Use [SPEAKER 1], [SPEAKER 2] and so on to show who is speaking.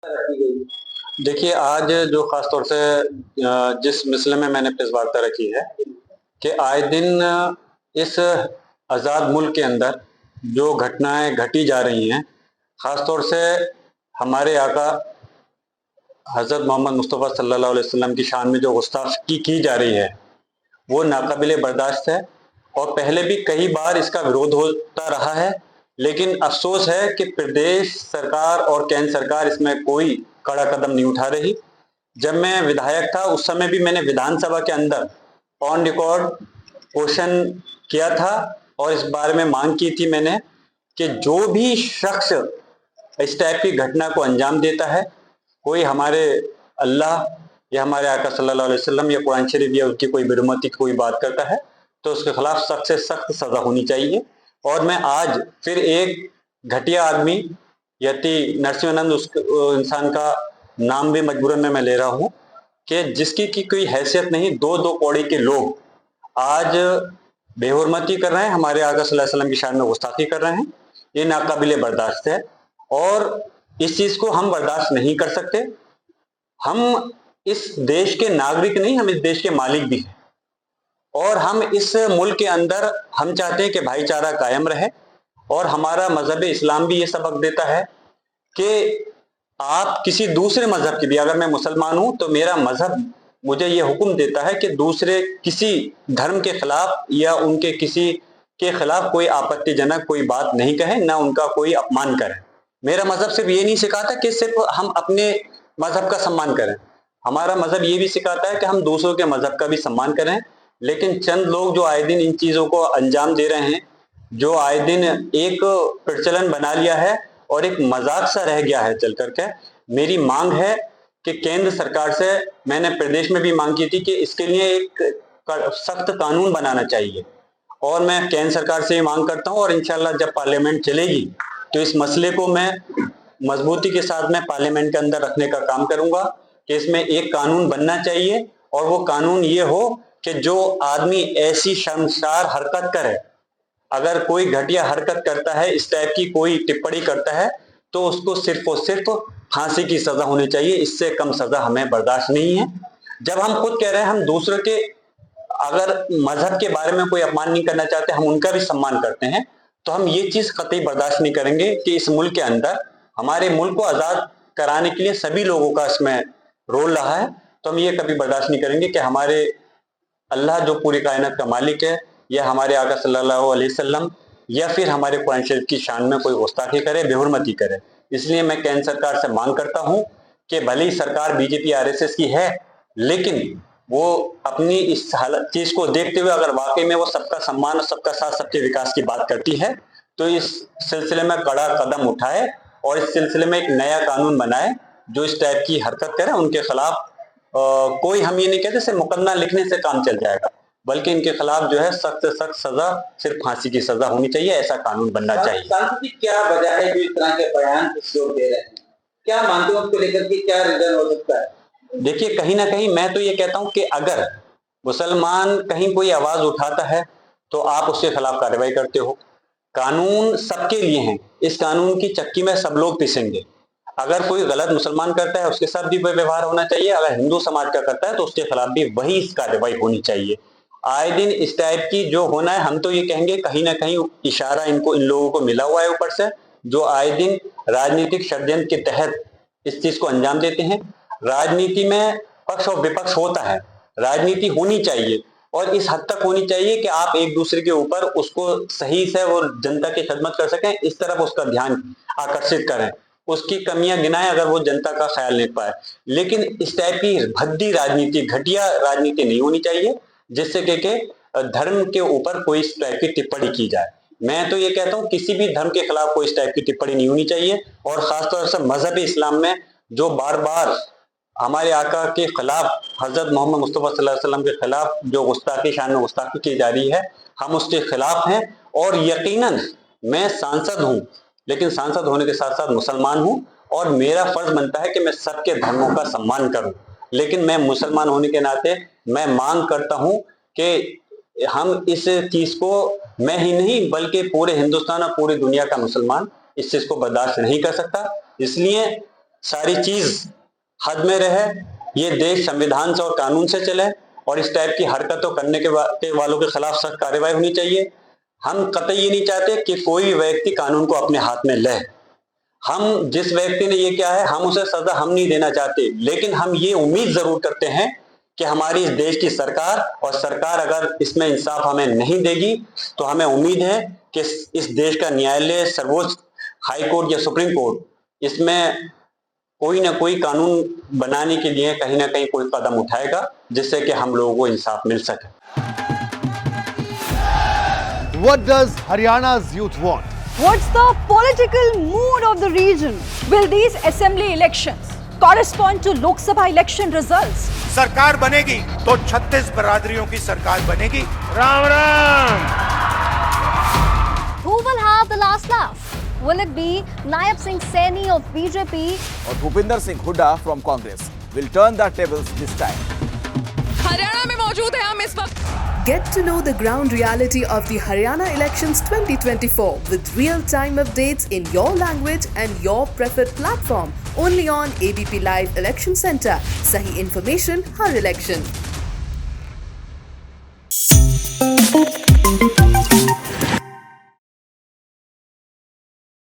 [SPEAKER 1] देखिए, आज जो ख़ास तौर से जिस मसले में मैंने प्रेस वार्ता रखी है कि आए दिन इस आज़ाद मुल्क के अंदर जो घटनाएँ घटी जा रही हैं, ख़ास तौर से हमारे आका हज़रत मोहम्मद मुस्तफ़ा सल्लल्लाहु अलैहि वसल्लम की शान में जो गुस्ताख़ी की जा रही है, वो नाक़ाबिले बर्दाश्त है और पहले भी कई बार इसका विरोध होता रहा है। लेकिन अफ़सोस है कि प्रदेश सरकार और केंद्र सरकार इसमें कोई कड़ा कदम नहीं उठा रही। जब मैं विधायक था उस समय भी मैंने विधानसभा के अंदर ऑन रिकॉर्ड क्वेश्चन किया था और इस बारे में मांग की थी मैंने कि जो भी शख्स इस टाइप की घटना को अंजाम देता है, कोई हमारे अल्लाह या हमारे आका सल्लल्लाहु अलैहि वसल्लम या कुरान शरीफ या उसकी कोई बिरमती की कोई बात करता है तो उसके खिलाफ सख्त से सख्त सजा होनी चाहिए। और मैं आज फिर एक घटिया आदमी यति नरसिंहानंद उस इंसान का नाम भी मजबूरन में मैं ले रहा हूँ कि जिसकी की कोई हैसियत नहीं, दो दो कौड़ी के लोग आज बेहुरमती कर रहे हैं, हमारे आका सल्लल्लाहु अलैहि वसल्लम की शान में गुस्ताखी कर रहे हैं। ये नाकाबिले बर्दाश्त है और इस चीज को हम बर्दाश्त नहीं कर सकते। हम इस देश के नागरिक नहीं, हम इस देश के मालिक भी हैं और हम इस मुल्क के अंदर हम चाहते हैं कि भाईचारा कायम रहे और हमारा मजहब इस्लाम भी ये सबक देता है कि आप किसी दूसरे मजहब की भी, अगर मैं मुसलमान हूं तो मेरा मजहब मुझे ये हुक्म देता है कि दूसरे किसी धर्म के खिलाफ या उनके किसी के खिलाफ कोई आपत्तिजनक कोई बात नहीं कहें, ना उनका कोई अपमान करें। मेरा मजहब सिर्फ ये नहीं सिखाता कि सिर्फ हम अपने मजहब का सम्मान करें, हमारा मजहब ये भी सिखाता है कि हम दूसरों के मजहब का भी सम्मान करें। लेकिन चंद लोग जो आए दिन इन चीजों को अंजाम दे रहे हैं, जो आए दिन एक प्रचलन बना लिया है और एक मजाक सा रह गया है चल करके, मेरी मांग है कि केंद्र सरकार से, मैंने प्रदेश में भी मांग की थी कि इसके लिए एक सख्त कानून बनाना चाहिए और मैं केंद्र सरकार से ये मांग करता हूं और इंशाल्लाह जब पार्लियामेंट चलेगी तो इस मसले को मैं मजबूती के साथ में पार्लियामेंट के अंदर रखने का काम करूंगा कि इसमें एक कानून बनना चाहिए और वो कानून ये हो कि जो आदमी ऐसी शर्मसार हरकत करे, अगर कोई घटिया हरकत करता है, इस टाइप की कोई टिप्पणी करता है, तो उसको सिर्फ और सिर्फ फांसी की सजा होनी चाहिए। इससे कम सजा हमें बर्दाश्त नहीं है। जब हम खुद कह रहे हैं हम दूसरों के अगर मजहब के बारे में कोई अपमान नहीं करना चाहते, हम उनका भी सम्मान करते हैं, तो हम ये चीज कतई बर्दाश्त नहीं करेंगे कि इस मुल्क के अंदर हमारे मुल्क को आजाद कराने के लिए सभी लोगों का इसमें रोल रहा है। तो हम ये कभी बर्दाश्त नहीं करेंगे कि हमारे अल्लाह जो पूरी कायनात का मालिक है या हमारे आका सल्लल्लाहु अलैहि वसल्लम या फिर हमारे कुरान शरीफ की शान में कोई गुस्ताखी करे, बेहुरमती करे। इसलिए मैं केंद्र सरकार से मांग करता हूं कि भले ही सरकार बीजेपी आरएसएस की है, लेकिन वो अपनी इस हालत चीज को देखते हुए अगर वाकई में वो सबका सम्मान और सबका साथ सबके विकास की बात करती है तो इस सिलसिले में कड़ा कदम उठाए और इस सिलसिले में एक नया कानून बनाए। जो इस टाइप की हरकत करे उनके खिलाफ कोई, हम ये नहीं कहते सिर्फ मुकदमा लिखने से काम चल जाएगा, बल्कि इनके खिलाफ जो है सख्त से सख्त सजा, सिर्फ फांसी की सजा होनी चाहिए। ऐसा कानून बनना चाहिए।
[SPEAKER 2] सांस्कृतिक क्या वजह है जो इस तरह के बयान जोर दे रहे हैं? क्या मानते हो उसको लेकर के क्या रीजन हो सकता है?
[SPEAKER 1] देखिए, कहीं ना कहीं मैं तो ये कहता हूं कि अगर मुसलमान कहीं कोई आवाज उठाता है तो आप उसके खिलाफ कार्रवाई करते हो। कानून सबके लिए हैं, इस कानून की चक्की में सब लोग पिसेंगे। अगर कोई गलत मुसलमान करता है उसके साथ भी वही व्यवहार होना चाहिए, अगर हिंदू समाज का करता है तो उसके खिलाफ भी वही कार्रवाई होनी चाहिए। आए दिन इस टाइप की जो होना है, हम तो ये कहेंगे कहीं ना कहीं इशारा इनको, इन लोगों को मिला हुआ है ऊपर से, जो आए दिन राजनीतिक षड्यंत्र के तहत इस चीज को अंजाम देते हैं। राजनीति में पक्ष और विपक्ष होता है, राजनीति होनी चाहिए और इस हद तक होनी चाहिए कि आप एक दूसरे के ऊपर उसको सही से वो जनता की खिदमत कर सकें, इस तरफ उसका ध्यान आकर्षित करें, उसकी कमियां गिनाएं अगर वो जनता का ख्याल नहीं पाए। लेकिन इस टाइप की भद्दी राजनीति, घटिया राजनीति नहीं होनी चाहिए जिससे कि धर्म के ऊपर कोई इस टाइप की टिप्पणी की जाए। मैं तो ये कहता हूं किसी भी धर्म के खिलाफ कोई इस टाइप की टिप्पणी नहीं होनी चाहिए और खासतौर से मजहब इस्लाम में जो बार बार हमारे आका के खिलाफ, हजरत मोहम्मद मुस्तफ़ा सल्लल्लाहु अलैहि वसल्लम के खिलाफ जो गुस्ताखी, शान में गुस्ताखी की जा रही है, हम उसके खिलाफ हैं। और यकीनन मैं सांसद हूं, लेकिन सांसद होने के साथ साथ मुसलमान हूं और मेरा फर्ज बनता है कि मैं सबके धर्मों का सम्मान करूं। लेकिन मैं मुसलमान होने के नाते मैं मांग करता हूं कि हम इस चीज को, मैं ही नहीं बल्कि पूरे हिंदुस्तान और पूरी दुनिया का मुसलमान इस चीज को बर्दाश्त नहीं कर सकता। इसलिए सारी चीज हद में रहे, ये देश संविधान से और कानून से चले और इस टाइप की हरकतों करने के वालों के खिलाफ सख्त कार्रवाई होनी चाहिए। हम कतई ये नहीं चाहते कि कोई व्यक्ति कानून को अपने हाथ में ले। हम जिस व्यक्ति ने ये किया है हम उसे सजा हम नहीं देना चाहते, लेकिन हम ये उम्मीद जरूर करते हैं कि हमारी इस देश की सरकार और सरकार अगर इसमें इंसाफ हमें नहीं देगी तो हमें उम्मीद है कि इस देश का न्यायालय, सर्वोच्च हाई कोर्ट या सुप्रीम कोर्ट इसमें कोई ना कोई कानून बनाने के लिए कहीं ना कहीं कोई कदम उठाएगा जिससे कि हम लोगों को इंसाफ मिल सके।
[SPEAKER 3] What does Haryana's youth want?
[SPEAKER 4] What's the political mood of the region? Will these assembly elections correspond to Lok Sabha election results?
[SPEAKER 5] सरकार बनेगी तो 36 बरादरियों की सरकार बनेगी। Ram Ram.
[SPEAKER 6] Who will have the last laugh? Will it be Naib Singh Saini of BJP
[SPEAKER 7] or Bhupinder Singh Hooda from Congress? Will turn the tables this time.
[SPEAKER 8] Haryana में मौजूद है हम इस वक्त।
[SPEAKER 9] Get to know the ground reality of the Haryana elections 2024 with real-time updates in your language and your preferred platform. Only on ABP Live Election Center. Sahi information, har election.